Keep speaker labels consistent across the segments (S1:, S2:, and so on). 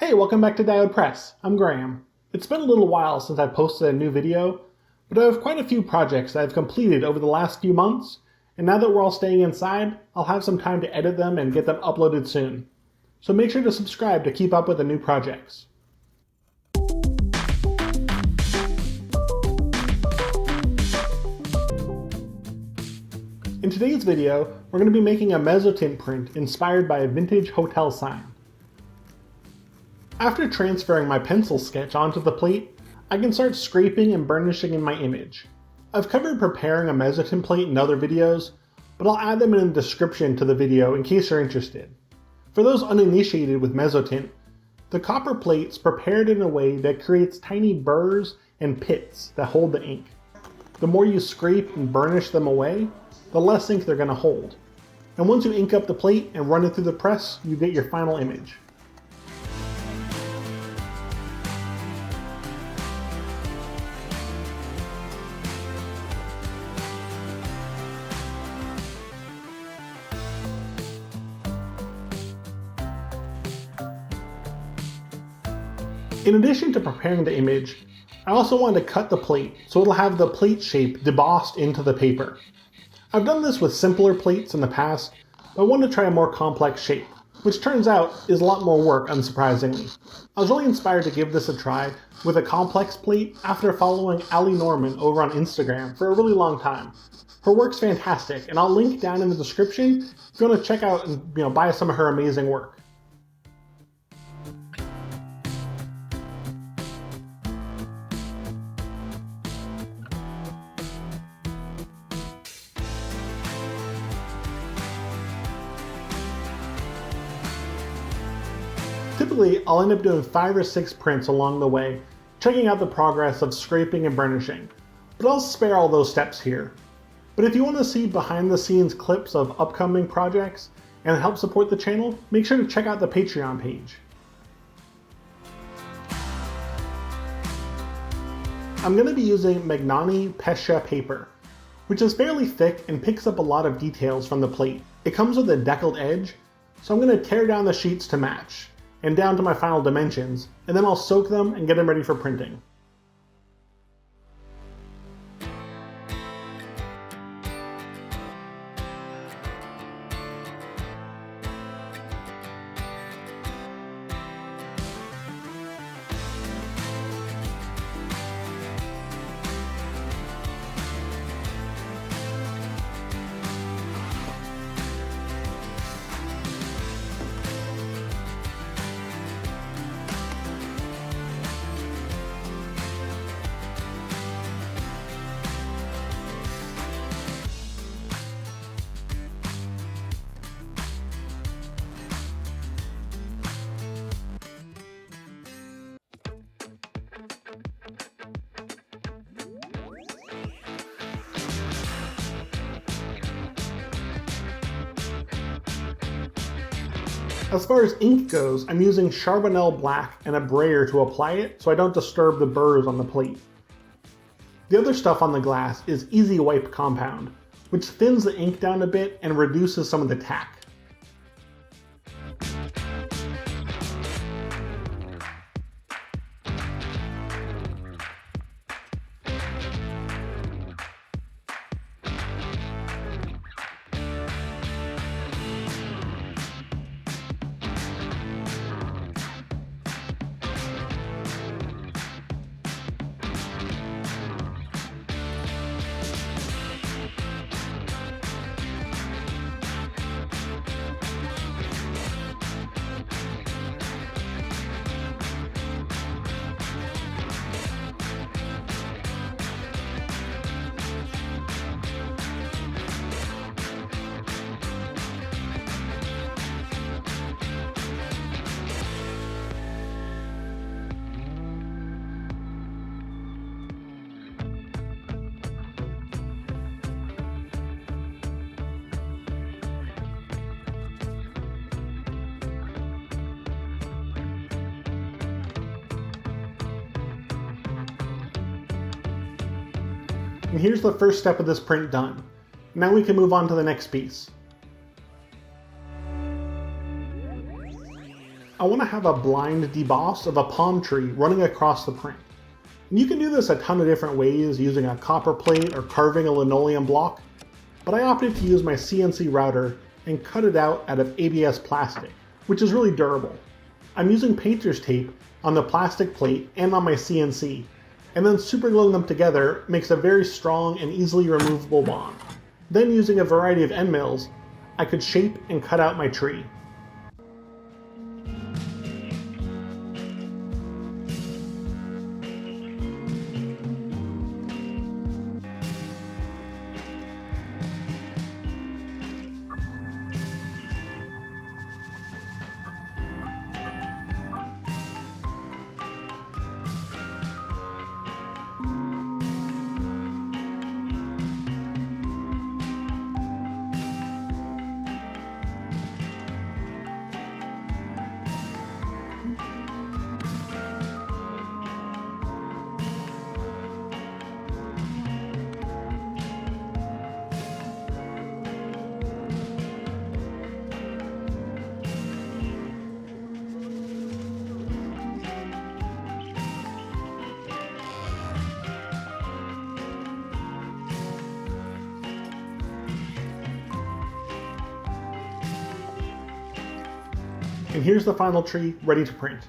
S1: Hey, welcome back to Diode Press. I'm Graham. It's been a little while since I posted a new video, but I have quite a few projects that I've completed over the last few months, and now that we're all staying inside, I'll have some time to edit them and get them uploaded soon. So make sure to subscribe to keep up with the new projects. In today's video, we're going to be making a Mezzotint print inspired by a vintage hotel sign. After transferring my pencil sketch onto the plate, I can start scraping and burnishing in my image. I've covered preparing a Mezzotint plate in other videos, but I'll add them in the description to the video in case you're interested. For those uninitiated with Mezzotint, the copper plate's prepared in a way that creates tiny burrs and pits that hold the ink. The more you scrape and burnish them away, the less ink they're going to hold. And once you ink up the plate and run it through the press, you get your final image. In addition to preparing the image, I also wanted to cut the plate so it'll have the plate shape debossed into the paper. I've done this with simpler plates in the past, but I wanted to try a more complex shape, which turns out is a lot more work, unsurprisingly. I was really inspired to give this a try with a complex plate after following Ali Norman over on Instagram for a really long time. Her work's fantastic, and I'll link down in the description if you want to check out and buy some of her amazing work. Typically, I'll end up doing 5 or 6 prints along the way, checking out the progress of scraping and burnishing, but I'll spare all those steps here. But if you want to see behind the scenes clips of upcoming projects and help support the channel, make sure to check out the Patreon page. I'm going to be using Magnani Pescia paper, which is fairly thick and picks up a lot of details from the plate. It comes with a deckled edge, so I'm going to tear down the sheets to match, and down to my final dimensions, and then I'll soak them and get them ready for printing. As far as ink goes, I'm using Charbonnel black and a brayer to apply it so I don't disturb the burrs on the plate. The other stuff on the glass is Easy Wipe compound, which thins the ink down a bit and reduces some of the tack. And here's the first step of this print done. Now we can move on to the next piece. I want to have a blind deboss of a palm tree running across the print. And you can do this a ton of different ways using a copper plate or carving a linoleum block, but I opted to use my CNC router and cut it out of ABS plastic, which is really durable. I'm using painter's tape on the plastic plate and on my CNC, and then supergluing them together makes a very strong and easily removable bond. Then using a variety of end mills, I could shape and cut out my tree. And here's the final tree ready to print.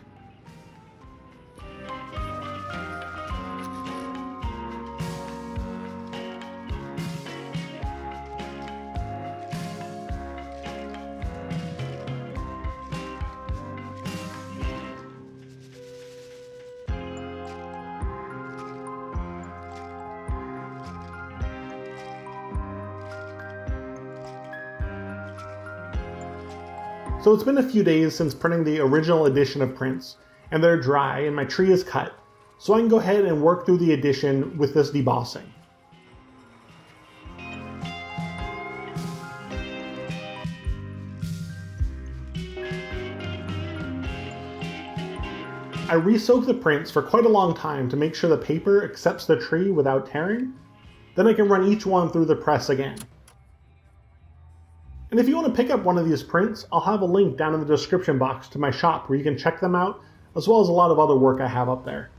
S1: So it's been a few days since printing the original edition of prints, and they're dry and my tree is cut, so I can go ahead and work through the edition with this debossing. I re-soak the prints for quite a long time to make sure the paper accepts the tree without tearing, then I can run each one through the press again. And if you want to pick up one of these prints, I'll have a link down in the description box to my shop where you can check them out, as well as a lot of other work I have up there.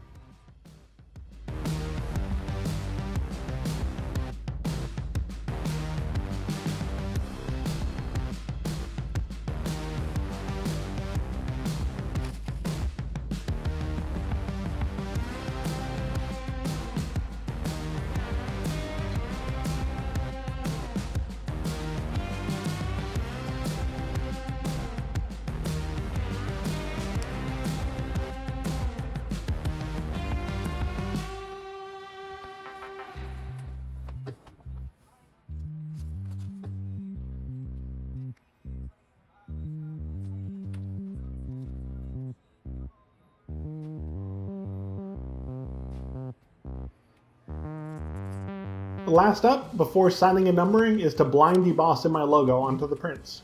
S1: Last up, before signing and numbering, is to blind deboss in my logo onto the prints.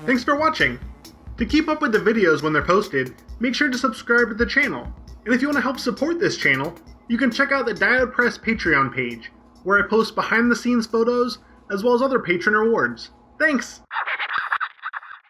S1: Thanks for watching! To keep up with the videos when they're posted, make sure to subscribe to the channel. And if you want to help support this channel, you can check out the Diode Press Patreon page, where I post behind the scenes photos as well as other patron rewards. Thanks!